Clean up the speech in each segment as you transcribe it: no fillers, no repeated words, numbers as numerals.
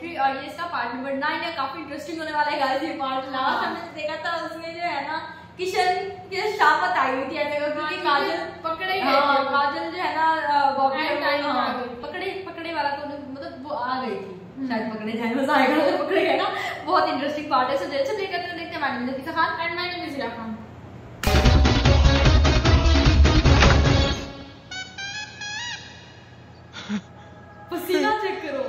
Entry और ये इसका पार्ट नंबर 9 है। काफी इंटरेस्टिंग होने वाला है गाइस ये पार्ट। लास्ट हमने देखा था उसमें जो है ना किशन की शामत आई हुई थी ऐसे क्योंकि काजल पकड़े गए हाँ, काजल जो है ना बॉबी पकड़े वाला तो मतलब वो आ गई थी शायद पकड़े जाए मजा आएगा तो पकड़े गए ना। बहुत इंटरेस्टिंग पार्ट है। सो देर से प्ले करते हैं, देखते हैं। Madam Latifa Khan and my name is Zia Khan. पसीना चेक करो।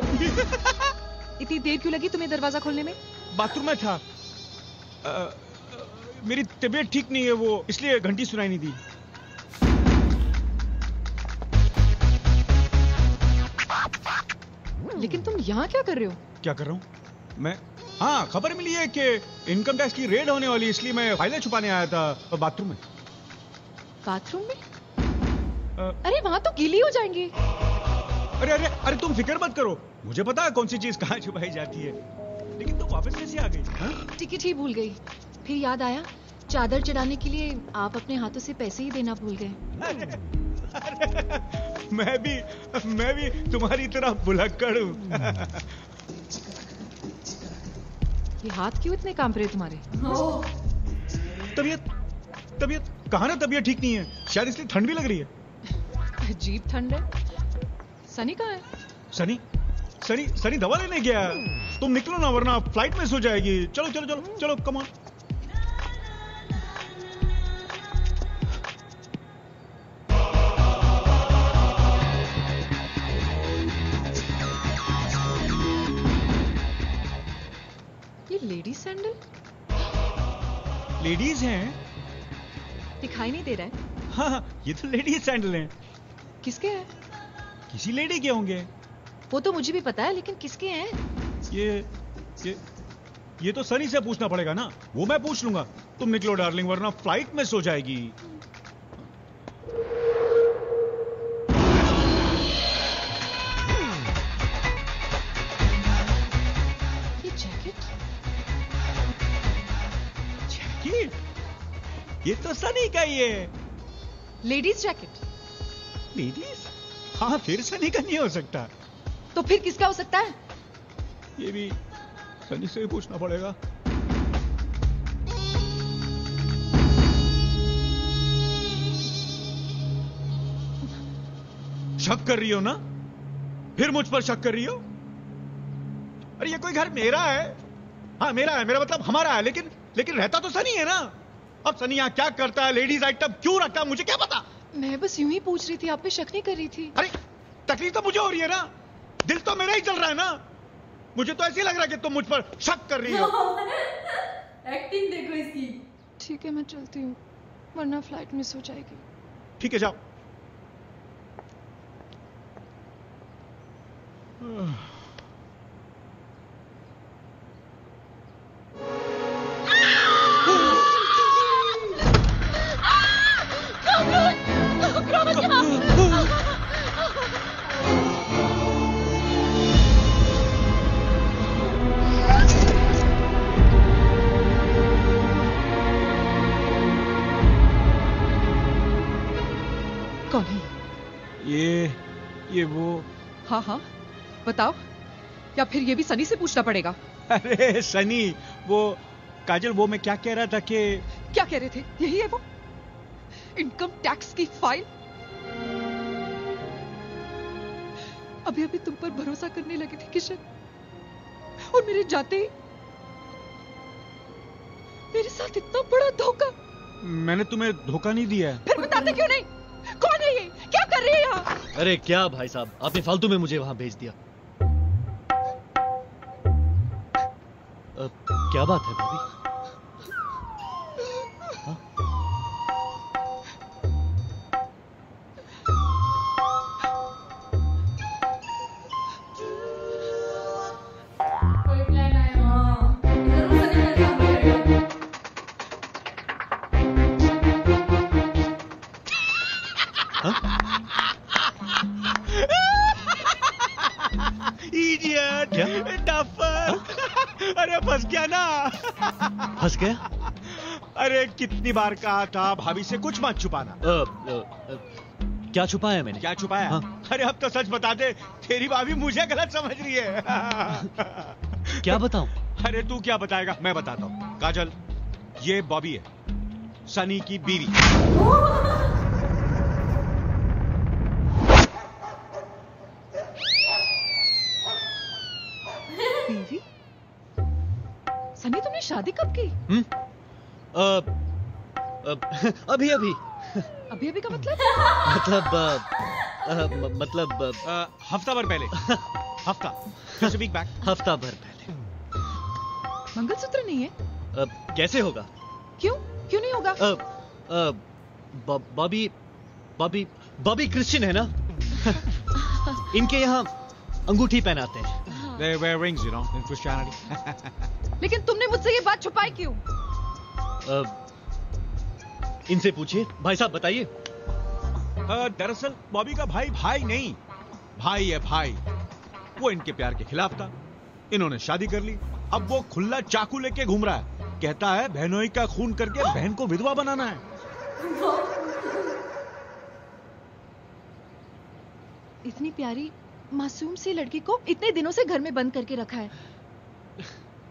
इतनी देर क्यों लगी तुम्हें दरवाजा खोलने में? बाथरूम में था। मेरी तबीयत ठीक नहीं है वो, इसलिए घंटी सुनाई नहीं दी। लेकिन तुम यहाँ क्या कर रहे हो? क्या कर रहा हूँ मैं? हाँ, खबर मिली है कि इनकम टैक्स की रेड होने वाली, इसलिए मैं फाइलें छुपाने आया था बाथरूम में। बाथरूम में? अरे वहाँ तो गीली हो जाएंगी। अरे अरे अरे तुम फिक्र मत करो, मुझे पता है कौन सी चीज कहाँ छुपाई जाती है। लेकिन तुम वापस कैसे आ गई? टिकट ही भूल गई। फिर याद आया चादर चढ़ाने के लिए आप अपने हाथों से पैसे ही देना भूल गए। मैं भी तुम्हारी तरह भुलक्कड़ हूँ। ये हाथ क्यों इतने कांप रहे तुम्हारे? तबीयत कहाँ ना, तबीयत ठीक नहीं है, शायद इसलिए ठंड भी लग रही है। अजीब ठंड है। सनी कहाँ है? सनी दवा लेने गया। तुम निकलो ना वरना फ्लाइट मिस हो जाएगी। चलो चलो चलो चलो, कम ऑन। ये लेडीज सैंडल? लेडीज हैं? दिखाई नहीं दे रहा है। हाँ, ये तो लेडीज सैंडल हैं। किसके हैं? किसी लेडी के होंगे। वो तो मुझे भी पता है, लेकिन किसके हैं? ये तो सनी से पूछना पड़ेगा ना, वो मैं पूछ लूंगा। तुम निकलो डार्लिंग वरना फ्लाइट मिस हो जाएगी। ये जैकेट? ये तो सनी का ही है। Ladies jacket? लेडीज? हाँ, फिर सनी का नहीं हो सकता। तो फिर किसका हो सकता है? ये भी सनी से ही पूछना पड़ेगा। शक कर रही हो ना? फिर मुझ पर शक कर रही हो? अरे ये कोई घर मेरा है। हाँ मेरा है, मेरा मतलब हमारा है, लेकिन रहता तो सनी है ना। अब सनी यहाँ क्या करता है, लेडीज आइटम क्यों रखता है, मुझे क्या पता। मैं बस यूं ही पूछ रही थी, आप पे शक नहीं कर रही थी। अरे तकलीफ तो मुझे हो रही है ना, दिल तो मेरा ही चल रहा है ना। मुझे तो ऐसे ही लग रहा है कि तुम मुझ पर शक कर रही हो। एक्टिंग देखो इसकी। ठीक है मैं चलती हूँ, वरना फ्लाइट मिस हो जाएगी। ठीक है जाओ। कौन है? ये वो। हाँ बताओ, या फिर ये भी सनी से पूछना पड़ेगा। अरे सनी, वो काजल, वो मैं क्या कह रहा था कि क्या कह रहे थे? यही है वो इनकम टैक्स की फाइल। अभी अभी तुम पर भरोसा करने लगी थी किशन, और मेरे जाते ही मेरे साथ इतना बड़ा धोखा। मैंने तुम्हें धोखा नहीं दिया है। फिर बताते क्यों नहीं? कौन है ये? क्या कर रही है यहाँ? अरे क्या भाई साहब, आपने फालतू में मुझे वहां भेज दिया। क्या बात है भाभी? हाँ? कोई प्लान आया? इडियट, क्या? डफर। अरे फंस गया ना। फंस गया? अरे कितनी बार कहा था भाभी से कुछ मत छुपाना। क्या छुपाया मैंने? क्या छुपाया? हाँ? अरे अब तो सच बता दे, तेरी भाभी मुझे गलत समझ रही है। क्या बताऊं? अरे तू क्या बताएगा, मैं बताता हूँ। काजल, ये बॉबी है, सनी की बीवी। बीवी? सनी, तुमने शादी कब की? अभी अभी। अभी अभी का मतलब? मतलब हफ्ता भर पहले। हफ्ता, just a week back। हफ्ता भर पहले। मंगलसूत्र नहीं है? कैसे होगा? क्यों? क्यों नहीं होगा? बॉबी बॉबी बॉबी क्रिश्चियन है ना? इनके यहाँ अंगूठी पहनाते हैं। They wear rings, you know, in Christianity। लेकिन तुमने मुझसे ये बात छुपाई क्यों? इनसे पूछिए। भाई साहब बताइए। दरअसल बॉबी का भाई भाई नहीं, भाई है भाई। वो इनके प्यार के खिलाफ था, इन्होंने शादी कर ली। अब वो खुला चाकू लेके घूम रहा है, कहता है बहनोई का खून करके बहन को विधवा बनाना है। इतनी प्यारी मासूम सी लड़की को इतने दिनों से घर में बंद करके रखा है।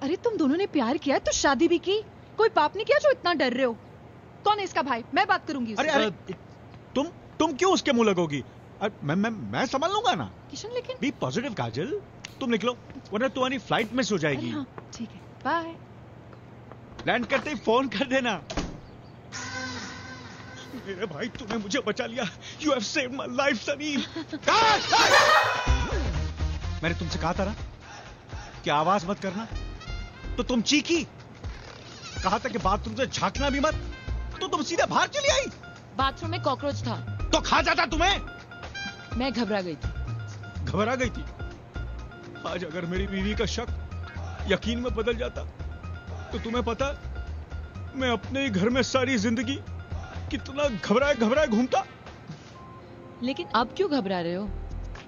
अरे तुम दोनों ने प्यार किया तो शादी भी की, कोई पाप नहीं किया जो इतना डर रहे हो? कौन है इसका भाई? मैं बात करूंगी उससे। अरे तुम क्यों उसके मुंह लगोगी? मैं संभाल लूंगा ना। किशन, लेकिन बी पॉजिटिव काजल, तुम निकलो वरना तुम्हारी फ्लाइट मिस हो जाएगी। हाँ, ठीक है, बाय। लैंड करते ही फोन कर देना। मेरे भाई, तूने मुझे बचा लिया। You have saved my life, Sunny. मैंने तुमसे कहा था ना कि आवाज मत करना, तो तुम चीखी। कहा था कि बाथरूम से झांकना भी मत, तो तुम सीधे बाहर चली आई। बाथरूम में कॉकरोच था तो खा जाता तुम्हें। मैं घबरा गई थी। घबरा गई थी? आज अगर मेरी बीवी का शक यकीन में बदल जाता तो तुम्हें पता, मैं अपने ही घर में सारी जिंदगी कितना घबराए घबराए घूमता। लेकिन अब क्यों घबरा रहे हो?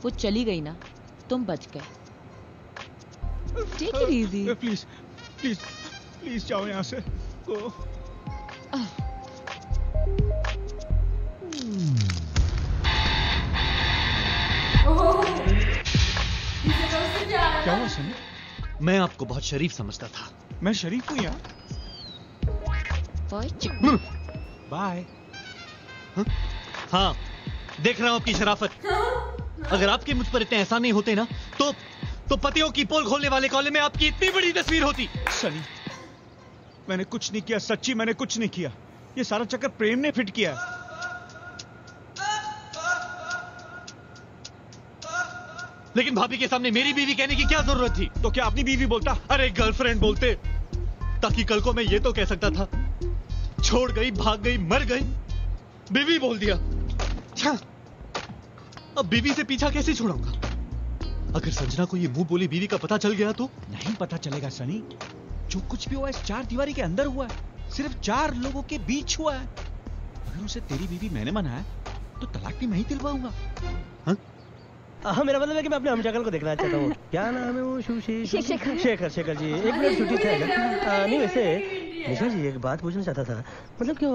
वो चली गई ना, तुम बच गए। Take it easy. Please please please जाओ यहाँ से। तो क्या हुआ सनी? मैं आपको बहुत शरीफ समझता था। मैं शरीफ हूँ यार। बाय। हाँ, देख रहा हूं आपकी शराफत। अगर आपके मुझ पर इतने एहसान नहीं होते ना, तो पतियों की पोल खोलने वाले कॉलेज में आपकी इतनी बड़ी तस्वीर होती। सनी, मैंने कुछ नहीं किया, सच्ची मैंने कुछ नहीं किया। ये सारा चक्कर प्रेम ने फिट किया। लेकिन भाभी के सामने मेरी बीवी कहने की क्या जरूरत थी? तो क्या अपनी बीवी बोलता? अरे गर्लफ्रेंड बोलते, ताकि कल को मैं ये तो कह सकता था, छोड़ गई, भाग गई, मर गई, बीवी बोल दिया। अब बीवी से पीछा कैसे छुड़ाऊंगा? अगर संजना को ये मुंह बोली बीवी का पता चल गया तो? नहीं पता चलेगा सनी। जो कुछ भी हुआ इस चार दीवारी के अंदर हुआ है, सिर्फ 4 लोगों के बीच हुआ है। अगर उसे तेरी बीवी मैंने मनाया तो तलाक भी मैं ही दिलवाऊंगा। हाँ, मेरा मतलब है कि मैं अपने हमशक्ल को देखना चाहता हूँ। क्या नाम है वो? शेखर जी, एक मिनट छुट्टी थे। नहीं वैसे निशा जी, एक बात पूछना चाहता था। मतलब कि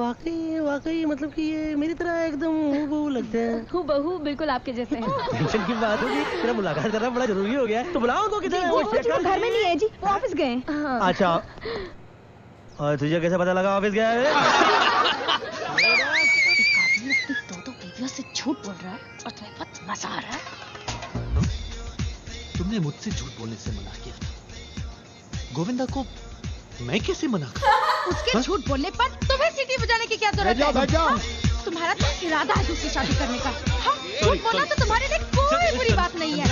वाकई मतलब कि ये मेरी तरह एकदम हूबहू लगते हैं। हूबहू बिल्कुल आपके जैसे हैं। टेंशन की बात होगी, मेरा मुलाकात करना बड़ा जरूरी हो गया है। तो बुलाओ उनको। किधर है वो? शेखर घर में नहीं है जी, वो ऑफिस गए। अच्छा, और तुझे कैसे पता लगा ऑफिस गया है? दो बीवियों से झूठ बोल रहा है और तुम्हें बहुत मजा आ रहा है। तुमने मुझसे झूठ बोलने से मना किया था, गोविंदा को मैं कैसे मना करूं? उसके झूठ बोलने पर तुम्हें सीटी बजाने की क्या जरूरत है? बैठ जाओ। तुम्हारा तो इरादा है दूसरी शादी करने का। झूठ बोलना तो तुम्हारे लिए कोई बुरी बात नहीं है।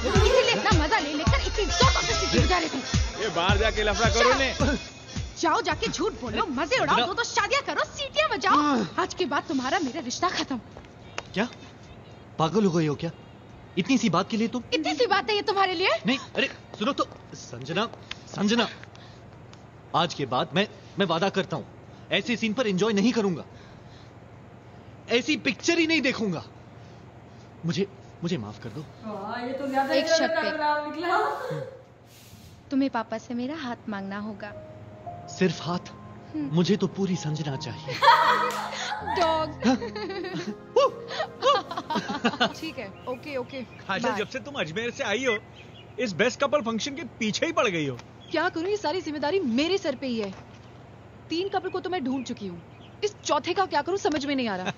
इसीलिए इतना मजा ले लेकर इतनी जोरों से सीटी बजा रही थी। ये बाहर जाके लफड़ा करो ने। जाओ, जाके झूठ बोलो, मजे उड़ाओ, दो शादियां करो, सीटियां बजाओ। आज के बाद तुम्हारा मेरा रिश्ता खत्म। क्या पागल हो गई हो क्या? इतनी सी बात के लिए तुम? इतनी सी बात है ये तुम्हारे लिए? नहीं, अरे सुनो तो। संजना, आज के बाद मैं वादा करता हूं, ऐसे सीन पर एंजॉय नहीं करूंगा, ऐसी पिक्चर ही नहीं देखूंगा। मुझे माफ कर दो। ये तो ज्यादा एक शर्त पे। निकला। तुम्हें पापा से मेरा हाथ मांगना होगा। सिर्फ हाथ? मुझे तो पूरी संजना चाहिए। डॉग। ठीक है, ओके ओके। काजल, जब से तुम अजमेर से आई हो इस बेस्ट कपल फंक्शन के पीछे ही पड़ गई हो। क्या करूं, ये सारी जिम्मेदारी मेरे सर पे ही है। 3 कपल को तो मैं ढूंढ चुकी हूँ, इस चौथे का क्या करूं समझ में नहीं आ रहा।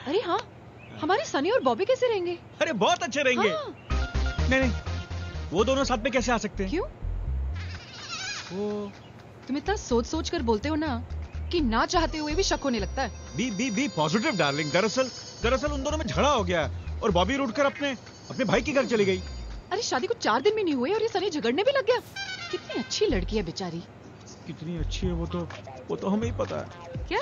अरे हाँ, हमारे सनी और बॉबी कैसे रहेंगे? अरे बहुत अच्छे रहेंगे। हाँ। नहीं, वो दोनों साथ में कैसे आ सकते हैं? क्यों? वो तुम इतना सोच सोच कर बोलते हो ना कि ना चाहते हुए भी शक होने लगता है। Be positive darling. दरअसल उन दोनों में झगड़ा हो गया और बॉबी रूठ कर अपने भाई के घर चली गई। अरे शादी को 4 दिन भी नहीं हुए और ये सनी झगड़ने भी लग गया। कितनी अच्छी लड़की है बेचारी। कितनी अच्छी है वो तो हमें ही पता है। क्या?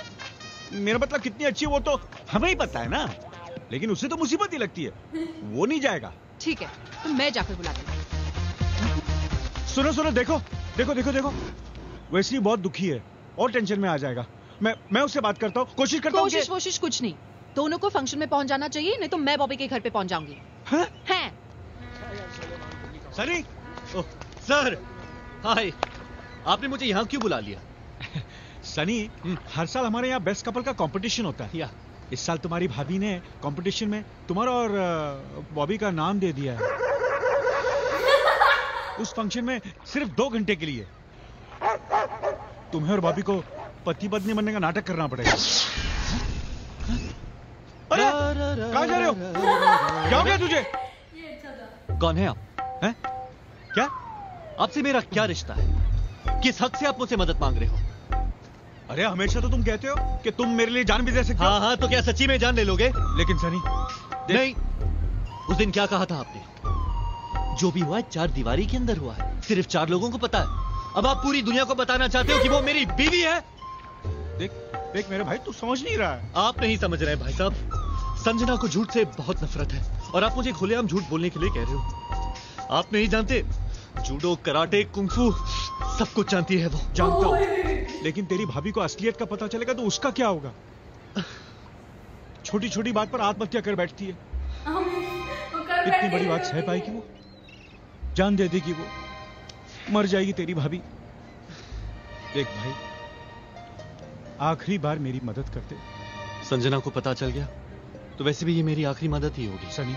मेरा मतलब कितनी अच्छी है वो तो हमें ही पता है ना, लेकिन उसे तो मुसीबत ही लगती है, वो नहीं जाएगा। ठीक है, तो मैं जाकर बुलाती हूँ। सुनो, देखो, वैसे ही बहुत दुखी है और टेंशन में आ जाएगा। मैं उससे बात करता हूँ, कोशिश करता हूँ। कोशिश कुछ नहीं, दोनों को फंक्शन में पहुंच जाना चाहिए, नहीं तो मैं बॉबी के घर पे पहुंच जाऊंगी। हैं? सनी। ओह सर, हाय। आपने मुझे यहाँ क्यों बुला लिया? सनी, हर साल हमारे यहाँ बेस्ट कपल का कंपटीशन होता है। इस साल तुम्हारी भाभी ने कंपटीशन में तुम्हारा और बॉबी का नाम दे दिया है। उस फंक्शन में सिर्फ 2 घंटे के लिए तुम्हें और बॉबी को पति पत्नी बनने का नाटक करना पड़ेगा। अरे कहाँ जा रहे हो? क्या हो गया तुझे? ये अच्छा था। कौन है आप? हैं? क्या? आपसे मेरा क्या रिश्ता है? किस हक से आप मुझसे मदद मांग रहे हो? अरे हमेशा तो तुम कहते हो कि तुम मेरे लिए जान भी दे सकते हो। हाँ, तो क्या सच्ची में जान ले लोगे? लेकिन सनी नहीं, उस दिन क्या कहा था आपने? जो भी हुआ है 4 दीवारी के अंदर हुआ है, सिर्फ 4 लोगों को पता है। अब आप पूरी दुनिया को बताना चाहते हो कि वो मेरी बीवी है? देख मेरे भाई, तू समझ नहीं रहा है। आप नहीं समझ रहे भाई साहब। संजना को झूठ से बहुत नफरत है और आप मुझे खुलेआम झूठ बोलने के लिए कह रहे हो। आप नहीं जानते, जूडो, कराटे, कुंफू सब कुछ जानती है वो। जानता हूँ, लेकिन तेरी भाभी को असलियत का पता चलेगा तो उसका क्या होगा? छोटी छोटी बात पर आत्महत्या कर बैठती है। इतनी बड़ी बात सह पाएगी वो? जान दे देगी वो, मर जाएगी तेरी भाभी। देख भाई, आखिरी बार मेरी मदद करते। संजना को पता चल गया तो वैसे भी ये मेरी आखिरी मदद ही होगी। सनी,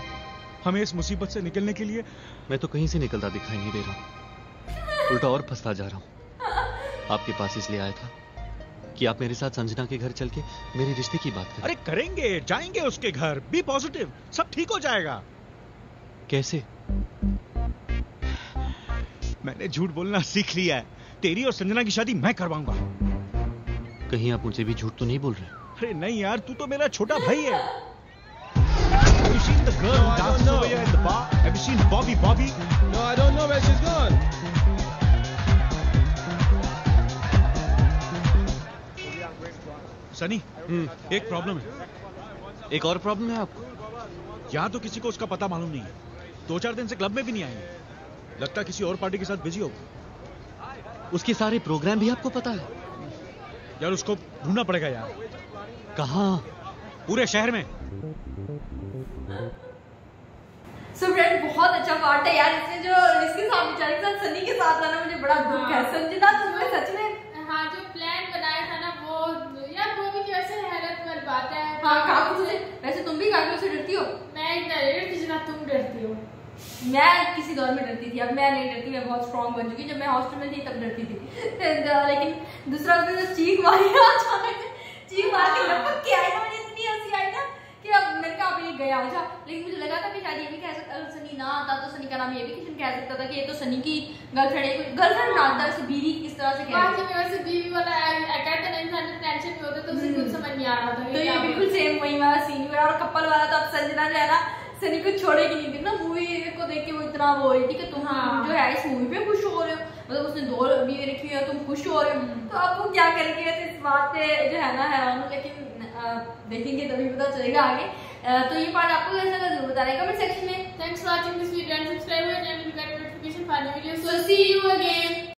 हमें इस मुसीबत से निकलने के लिए मैं तो कहीं से निकलता दिखाई नहीं दे रहा हूँ, उल्टा और फंसता जा रहा हूँ। आपके पास इसलिए आया था कि आप मेरे साथ संजना के घर चल के मेरे रिश्ते की बात करें। अरे करेंगे, जाएंगे उसके घर। बी पॉजिटिव, सब ठीक हो जाएगा। कैसे? मैंने झूठ बोलना सीख लिया है। तेरी और संजना की शादी मैं करवाऊंगा। कहीं आप मुझे भी झूठ तो नहीं बोल रहे? अरे नहीं यार, तू तो मेरा छोटा भाई है। Have you seen the girl who dances over here at the bar? Have you seen Bobby? No, I don't know where she's gone. Sunny, एक प्रॉब्लम है। एक और प्रॉब्लम है आपको? यहाँ तो किसी को उसका पता मालूम नहीं है। 2-4 दिन से क्लब में भी नहीं आएंगे। लगता किसी और पार्टी के साथ बिजी होगा। उसके सारे प्रोग्राम भी आपको पता है? यार उसको ढूंढना पड़ेगा यार। कहाँ? पूरे शहर में। सो फ्रेंड, बहुत अच्छा पार्ट है यार। इसने जो इसके साथ बेचारे के साथ सनी के साथ था ना, मुझे बड़ा दुख है। संजना, तुमने सच में जो प्लान बनाया था ना वो यार, वो भी वैसे हैरत वाली बात है। वैसे तुम भी काफी से डरती हो। मैं इतना नहीं डरती जितना तुम डरती हो। मैं किसी दौर में डरती थी, अब मैं नहीं डरती। मैं बहुत स्ट्रांग बन चुकी। जब मैं हॉस्टल में थी तब डरती थी। लेकिन दूसरा उसने जो चीख मारी ना, अचानक चीख मार के लपक के आई ना, मुझे इतनी हंसी आई ना कि अब मैंने कहा अब ये गया। अच्छा, लेकिन मुझे लगा था कि शायद ये भी कह सकता, अगर सनी ना आता तो सनी का नाम ये भी किसी कह सकता था कि ये तो सनी की गर्लफ्रेंड ना आता, वैसे बीवी किस तरह से कह बाकी में वैसे बीवी वाला अटैक का इंसान टेंशन में होता तो उसे कुछ समझ नहीं आ रहा था। तो ये बिल्कुल सेम वही वाला सीन हुआ। और कपल वाला तो अब संजना जो है ना, सनी को छोड़ेगी नहीं थी ना। मूवी को देख के वो इतना वो हो रही थी कि तुम जो है इस मूवी पे खुश हो रहे हो, मतलब उसने 2 बीवी रखी हुई है, तुम खुश हो रहे हो। तो अब वो क्या करेंगे इस बात पे जो है ना हैरान हूं, लेकिन देखेंगे तभी पता चलेगा आगे। तो ये पार्ट आपको कैसा लगा जरूर बताना कमेंट सेक्शन में। Thanks for watching this video and subscribe our channel to get notification for new videos. So see you again.